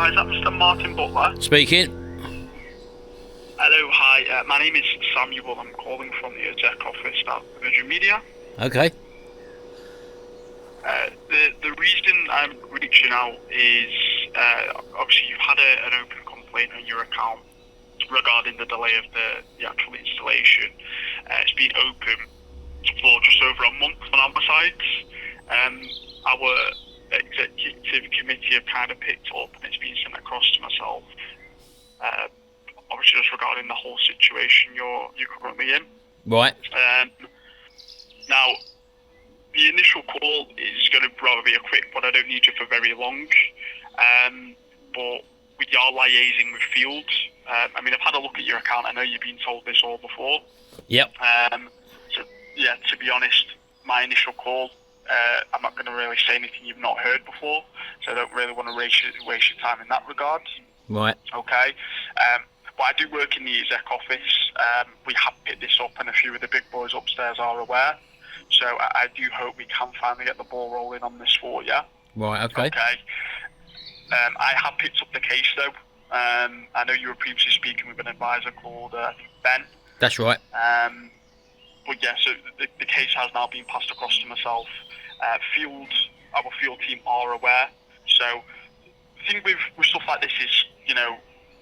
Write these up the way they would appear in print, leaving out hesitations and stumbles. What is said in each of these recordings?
Hi, is that Mr. Martin Butler? Speaking. Hello, hi. My name is Samuel. I'm calling from the exec office at Virgin Media. Okay. The reason I'm reaching out is obviously you've had an open complaint on your account regarding the delay of the actual installation. It's been open for just over a month on our side. Our executive committee have kind of picked up and it's been sent across to myself. Obviously just regarding the whole situation you're currently in. Right. Now, the initial call is going to probably be a quick one. I don't need you for very long. But we are liaising with Field. I mean, I've had a look at your account. I know you've been told this all before. Yep. So, yeah, to be honest, my initial call, I'm not going to really say anything you've not heard before. So I don't really want to waste your time in that regard. Right. Okay. But I do work in the exec office. We have picked this up and a few of the big boys upstairs are aware. So I do hope we can finally get the ball rolling on this for you. Right, okay. Okay. I have picked up the case though. I know you were previously speaking with an advisor called Ben. That's right. But yeah, so the case has now been passed across to myself. Our field team are aware. So the thing with stuff like this is, you know,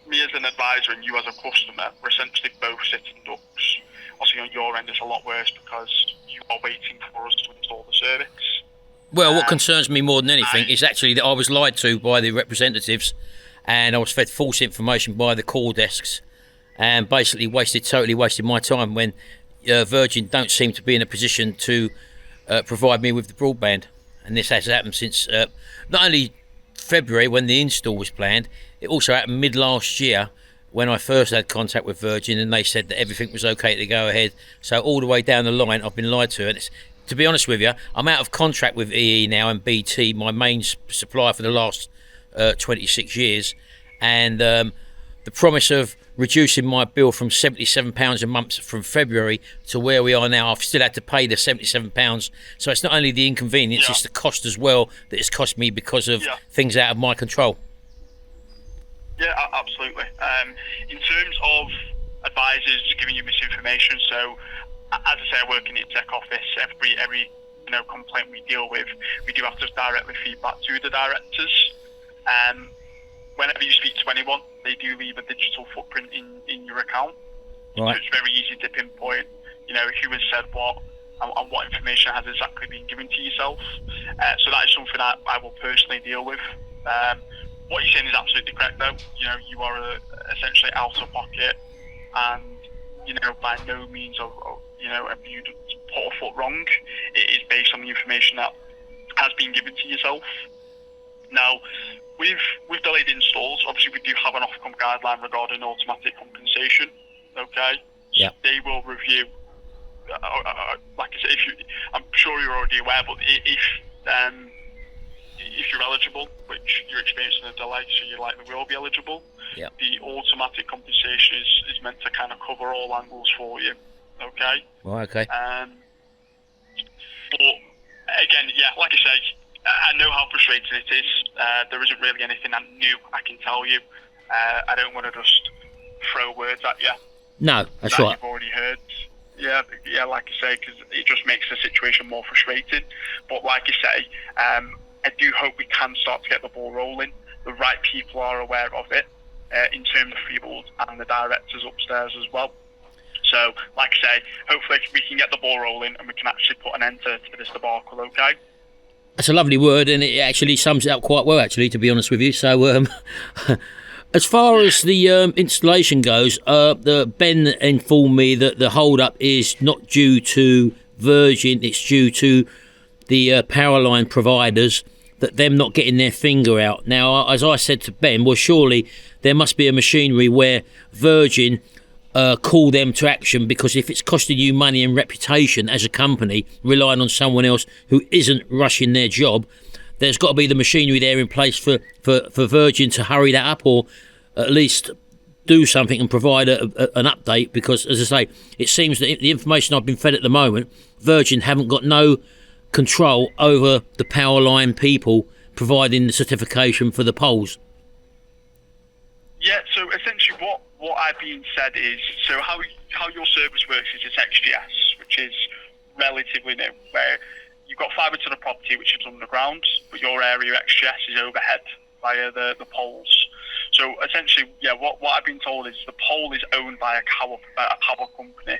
me as an advisor and you as a customer, we're essentially both sitting ducks. Obviously on your end it's a lot worse because you are waiting for us to install the service. Well, what concerns me more than anything is actually that I was lied to by the representatives and I was fed false information by the call desks and basically totally wasted my time when Virgin don't seem to be in a position to provide me with the broadband. And this has happened since not only February when the install was planned, it also happened mid last year when I first had contact with Virgin and they said that everything was okay to go ahead. So all the way down the line I've been lied to, and it's, to be honest with you, I'm out of contract with EE now and BT, my main supplier for the last 26 years, and the promise of reducing my bill from £77 a month from February to where we are now, I've still had to pay the £77. So it's not only the inconvenience, it's the cost as well that it's cost me because of things out of my control. Yeah, absolutely. In terms of advisors giving you misinformation, so as I say, I work in the exec office. Every complaint we deal with, we do have to directly feed back to the directors. Whenever you speak to anyone, they do leave a digital footprint in your account. Right. So it's very easy to pinpoint, who has said what and what information has exactly been given to yourself. So that is something I will personally deal with. What you're saying is absolutely correct, though. You are essentially out of pocket, and by no means have you put a foot wrong. It is based on the information that has been given to yourself. Now, with delayed installs, obviously we do have an Ofcom guideline regarding automatic compensation. Okay. Yeah. They will review. Like I said, I'm sure you're already aware, but if you're eligible, which you're experiencing a delay, so you likely will be eligible. Yeah. The automatic compensation is meant to kind of cover all angles for you. Okay. Right. Okay. But again, like I say, I know how frustrating it is. There isn't really anything new I can tell you. I don't want to just throw words at you. No, that's right. You've already heard. Yeah, like I say, because it just makes the situation more frustrating. But like I say, I do hope we can start to get the ball rolling. The right people are aware of it, in terms of Field and the directors upstairs as well. So, like I say, hopefully we can get the ball rolling and we can actually put an end to this debacle, okay? That's a lovely word, and it actually sums it up quite well, actually, to be honest with you. So, as far as the installation goes, the Ben informed me that the hold-up is not due to Virgin, it's due to the power line providers, that them not getting their finger out. Now, as I said to Ben, well, surely there must be a machinery where Virgin call them to action, because if it's costing you money and reputation as a company, relying on someone else who isn't rushing their job, there's got to be the machinery there in place for Virgin to hurry that up, or at least do something and provide an update, because, as I say, it seems that the information I've been fed at the moment, Virgin haven't got no control over the power line people providing the certification for the poles. Yeah, so essentially what I've been said is, so how your service works is it's XGS, which is relatively new, where you've got fibre to the property, which is underground, but your area XGS is overhead via the poles. So essentially, yeah, what I've been told is the pole is owned by a power company.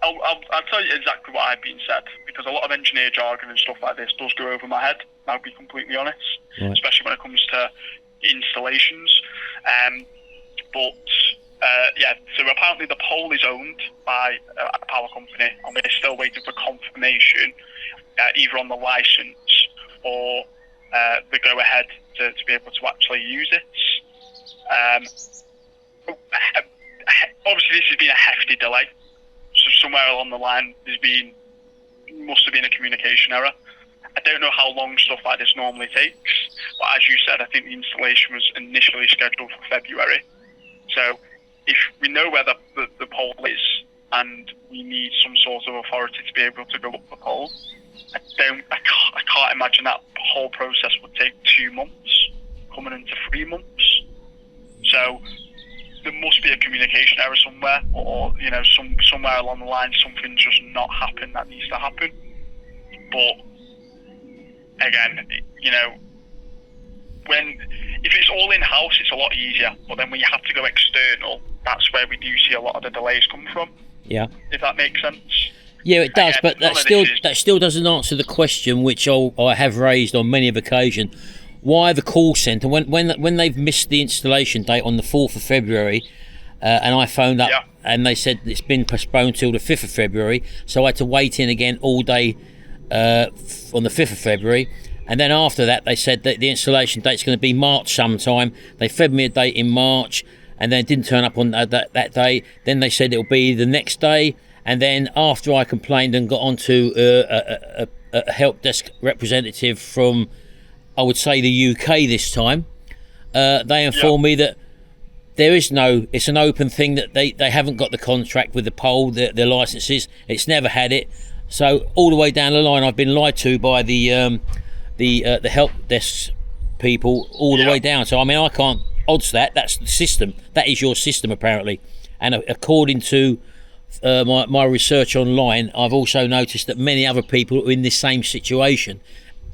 I'll tell you exactly what I've been said, because a lot of engineer jargon and stuff like this does go over my head, I'll be completely honest, right. Especially when it comes to installations. Yeah, so apparently the pole is owned by a power company, and we're still waiting for confirmation, either on the license or the go-ahead to be able to actually use it. Obviously, this has been a hefty delay. So somewhere along the line, must have been a communication error. I don't know how long stuff like this normally takes, but as you said, I think the installation was initially scheduled for February. So if we know where the pole is and we need some sort of authority to be able to go up the pole, I can't imagine that whole process would take 2 months, coming into 3 months. So there must be a communication error somewhere, or somewhere along the line something's just not happened that needs to happen. But again, if it's all in house, it's a lot easier. But then when you have to go external, that's where we do see a lot of the delays come from. Yeah. If that makes sense. Yeah, it does, Again, but that still doesn't answer the question which I have raised on many of occasions. Why the call centre, when they've missed the installation date on the 4th of February, and I phoned up and they said it's been postponed till the 5th of February, so I had to wait in again all day on the 5th of February, and then after that they said that the installation date's going to be March sometime. They fed me a date in March, and then it didn't turn up on that day. Then they said it'll be the next day, and then after I complained and got onto a help desk representative from, I would say, the UK this time, they informed me that it's an open thing, that they haven't got the contract with the pole, their licenses, it's never had it. So all the way down the line I've been lied to by the help desk people all the way down. So I mean, I can't odds that's the system. That is your system apparently. And according to my research online, I've also noticed that many other people are in this same situation.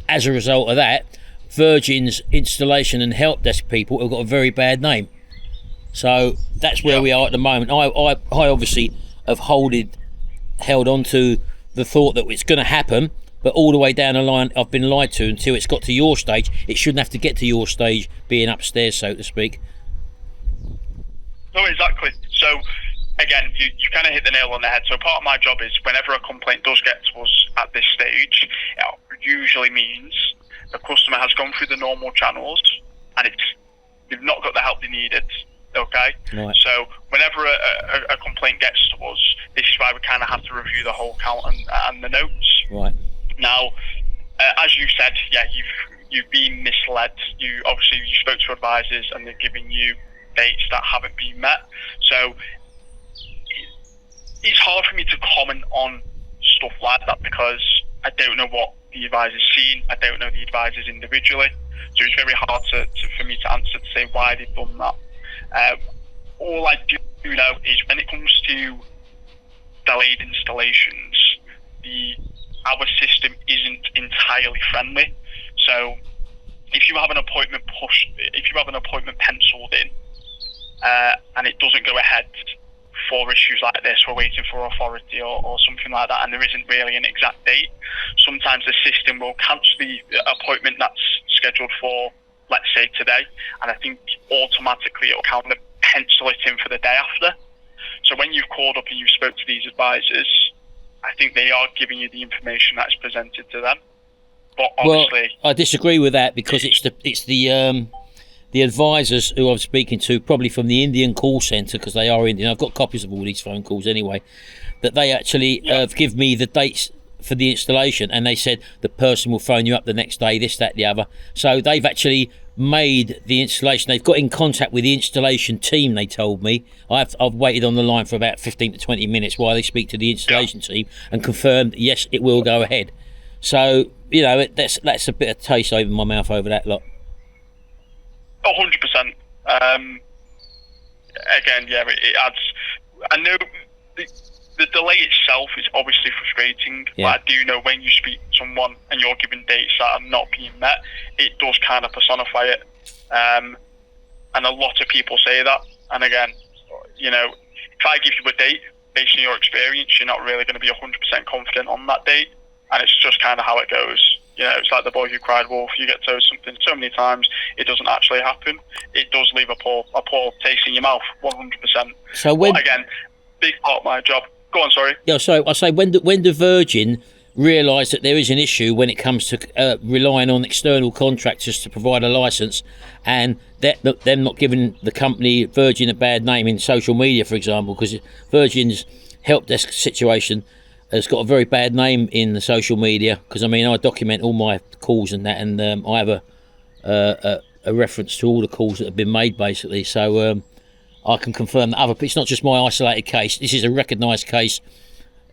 As a result of that, Virgin's installation and help desk people have got a very bad name. So that's where we are at the moment. I obviously have held on to the thought that it's going to happen, but all the way down the line I've been lied to until it's got to your stage. It shouldn't have to get to your stage, being upstairs, so to speak. No, exactly. So again, you kind of hit the nail on the head. So part of my job is, whenever a complaint does get to us at this stage, it usually means the customer has gone through the normal channels and they've not got the help they needed. Okay, right. So whenever a complaint gets to us, this is why we kind of have to review the whole count and the notes. Right. Now, as you said, you've been misled. You spoke to advisors and they're giving you dates that haven't been met. So it's hard for me to comment on stuff like that, because I don't know what the advisor's seen. I don't know the advisors individually. So it's very hard for me to answer to say why they've done that. All I do know is, when it comes to delayed installations, our system isn't entirely friendly. So if you have an appointment penciled in, and it doesn't go ahead for issues like this, we're waiting for authority or something like that, and there isn't really an exact date, sometimes the system will cancel the appointment that's scheduled for, let's say, today, and I think automatically it'll kind of pencil it in for the day after. So when you've called up and you've spoke to these advisors, I think they are giving you the information that's presented to them. But obviously, I disagree with that, because it's the advisors who I'm speaking to, probably from the Indian call centre, because they are Indian. I've got copies of all these phone calls anyway, that they actually give me the dates for the installation, and they said the person will phone you up the next day, this, that, the other. So they've actually made the installation. They've got in contact with the installation team, they told me. I've waited on the line for about 15 to 20 minutes while they speak to the installation team and confirmed, yes, it will go ahead. So, that's a bit of taste over my mouth over that lot. 100%. Again, yeah, it adds. I know the delay itself is obviously frustrating, but I do know when you speak to someone and you're given dates that are not being met, it does kind of personify it. And a lot of people say that. And again, if I give you a date based on your experience, you're not really going to be 100% confident on that date. And it's just kind of how it goes. It's like the boy who cried wolf. You get told something so many times, it doesn't actually happen. It does leave a poor taste in your mouth, 100%. So when, but again, big part of my job. Go on, sorry. Yeah, so I say when the Virgin realise that there is an issue when it comes to relying on external contractors to provide a licence, and them not giving the company Virgin a bad name in social media, for example, because Virgin's help desk situation has got a very bad name in the social media. Because I document all my calls and that, and I have a reference to all the calls that have been made, basically. So I can confirm that it's not just my isolated case. This is a recognised case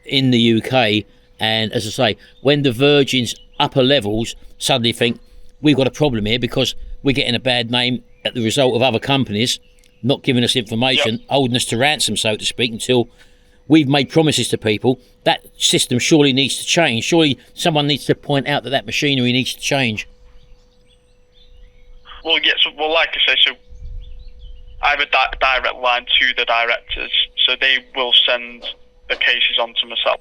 in the UK. And as I say, when the Virgin's upper levels suddenly think we've got a problem here because we're getting a bad name at the result of other companies not giving us information, holding us to ransom, so to speak, until we've made promises to people, that system surely needs to change. Surely someone needs to point out that machinery needs to change. Well, yes. Well, like I say, so I have a direct line to the directors, so they will send the cases on to myself.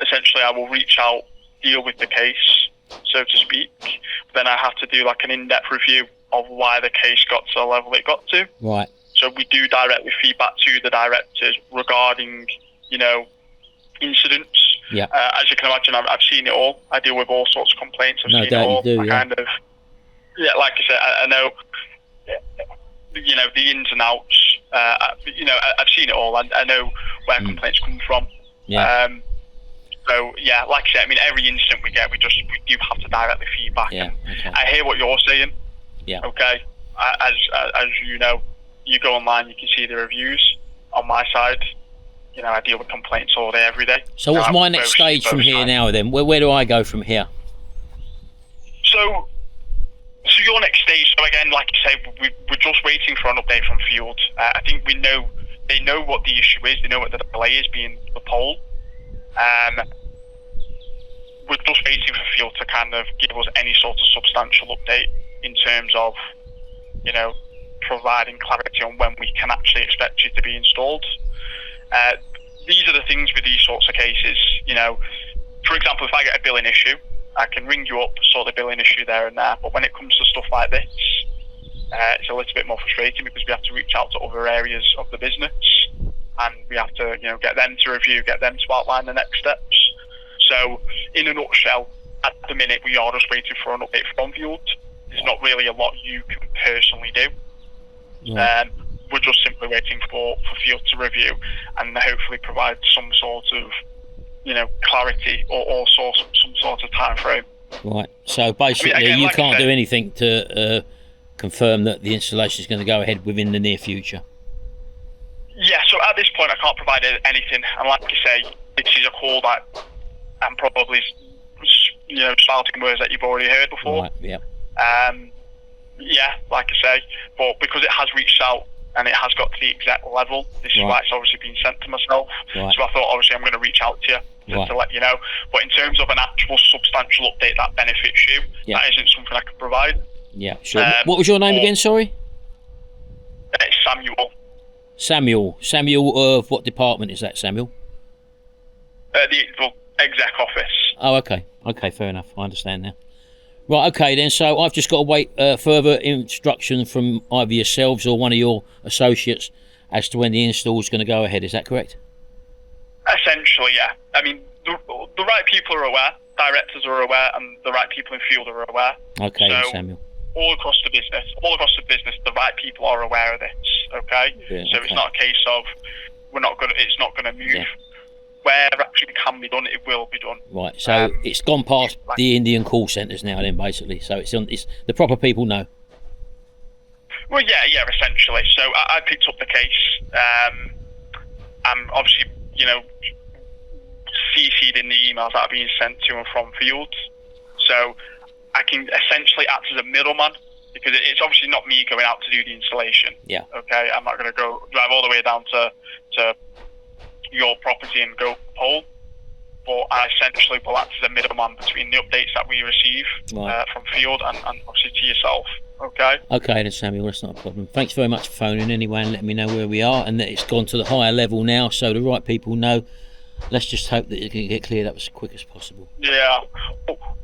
Essentially, I will reach out, deal with the case, so to speak. Then I have to do like an in-depth review of why the case got to the level it got to. Right. So we do directly feedback to the directors regarding, incidents. Yeah. As you can imagine, I've seen it all. I deal with all sorts of complaints. I've no seen doubt it all. you do, yeah. Like I said, I know, the ins and outs. I've seen it all. I know where complaints come from. Yeah. So yeah, like I said, every incident we get, we do have to directly feedback. Yeah. Okay. I hear what you're saying. Yeah. Okay. As you know, you go online, you can see the reviews on my side. I deal with complaints all day, every day. So what's my next stage from here now then? Where do I go from here? So your next stage, so again, like I say, we're just waiting for an update from Field. I think they know what the issue is, they know what the delay is, being the poll. We're just waiting for Field to kind of give us any sort of substantial update in terms of, providing clarity on when we can actually expect you to be installed. These are the things with these sorts of cases. For example, if I get a billing issue, I can ring you up, sort the billing issue there and there. But when it comes to stuff like this, it's a little bit more frustrating because we have to reach out to other areas of the business, and we have to, get them to review, get them to outline the next steps. So, in a nutshell, at the minute we are just waiting for an update from Field. There's not really a lot you can personally do. Right. We're just simply waiting for Field to review and hopefully provide some sort of, clarity or some sort of time frame. Right. So basically, again, you like can't I said, do anything to confirm that the installation is going to go ahead within the near future. Yeah. So at this point, I can't provide anything. And like you say, this is a call that I'm probably, spouting words that you've already heard before. Right. Yeah. Yeah, like I say, but because it has reached out and it has got to the exec level, this is why it's obviously been sent to myself. Right. So I thought, obviously, I'm going to reach out to you to let you know. But in terms of an actual substantial update that benefits you, that isn't something I can provide. Yeah, sure. What was your name again, sorry? It's Samuel. Samuel of what department is that, Samuel? The exec office. Oh, okay. Okay, fair enough. I understand now. Right, okay then, so I've just got to wait further instruction from either yourselves or one of your associates as to when the install is going to go ahead, is that correct? Essentially, yeah. The right people are aware, directors are aware, and the right people in Field are aware. Okay, so, Samuel. all across the business, the right people are aware of this, okay? Yeah, so it's not a case of it's not going to move. Yeah. Where action can be done, it will be done. Right, so it's gone past the Indian call centres now then, basically. So it's the proper people know. Well, yeah, essentially. So I picked up the case. I'm obviously, CC'd in the emails that are being sent to and from Field. So I can essentially act as a middleman, because it's obviously not me going out to do the installation. Yeah. Okay, I'm not going to go drive all the way down to your property and go pole, but I essentially will act as a middleman between the updates that we receive from field and obviously to yourself. Okay. Okay then, Samuel, that's not a problem. Thanks very much for phoning anyway and letting me know where we are, and that it's gone to the higher level now, so the right people know. Let's just hope that it can get cleared up as quick as possible. Yeah.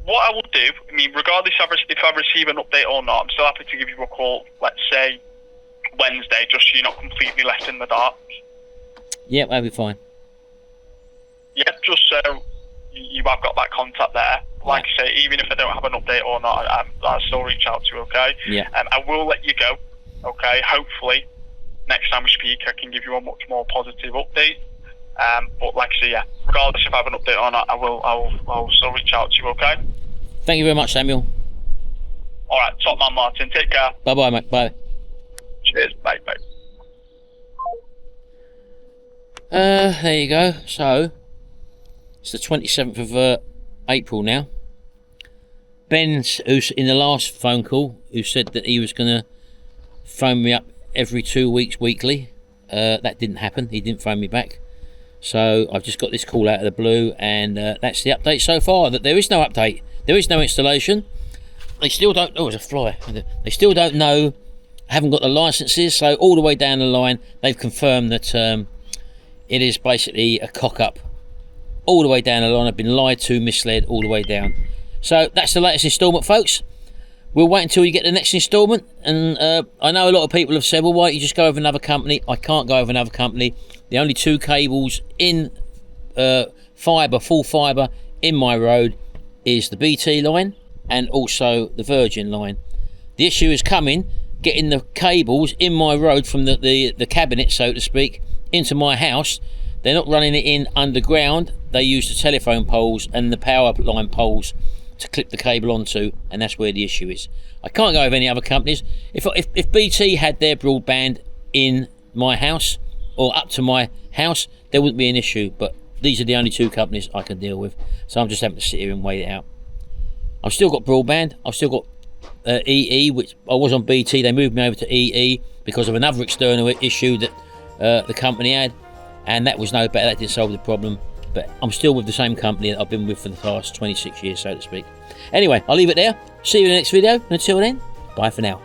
What I will do, I mean, regardless if I receive an update or not, I'm still happy to give you a call, let's say Wednesday, just so you're not completely left in the dark. Yeah, that'll be fine. Yeah, just so you have got that contact there. Like I say, even if I don't have an update or not, I'll still reach out to you, okay? Yeah. I will let you go, okay? Hopefully, next time we speak, I can give you a much more positive update. But like I say, yeah, regardless if I have an update or not, I'll still reach out to you, okay? Thank you very much, Samuel. All right, top man, Martin. Take care. Bye-bye, mate. Bye. Cheers. Bye. There you go. So, it's the 27th of April now. Ben's, who's in the last phone call, who said that he was going to phone me up every 2 weeks, weekly. That didn't happen. He didn't phone me back. So I've just got this call out of the blue, and that's the update so far, that there is no update. There is no installation. They still don't... Oh, there's a fly. They still don't know, haven't got the licences, so all the way down the line, they've confirmed that it is basically a cock-up. All the way down the line, I've been lied to, misled, all the way down. So that's the latest instalment, folks. We'll wait until you get the next instalment, and I know a lot of people have said, well, why don't you just go with another company? I can't go with another company. The only two cables in fibre, full fibre, in my road is the BT line and also the Virgin line. The issue is coming, getting the cables in my road from the cabinet, so to speak, into my house. They're not running it in underground. They use the telephone poles and the power line poles to clip the cable onto, and that's where the issue is. I can't go with any other companies. If BT had their broadband in my house or up to my house, there wouldn't be an issue, but these are the only two companies I can deal with, so I'm just having to sit here and wait it out. I've still got broadband. I've still got EE, which I was on BT. They moved me over to EE because of another external issue that the company had, and that was no better. That didn't solve the problem, but I'm still with the same company that I've been with for the past 26 years, so to speak. Anyway, I'll leave it there. See you in the next video, and until then, bye for now.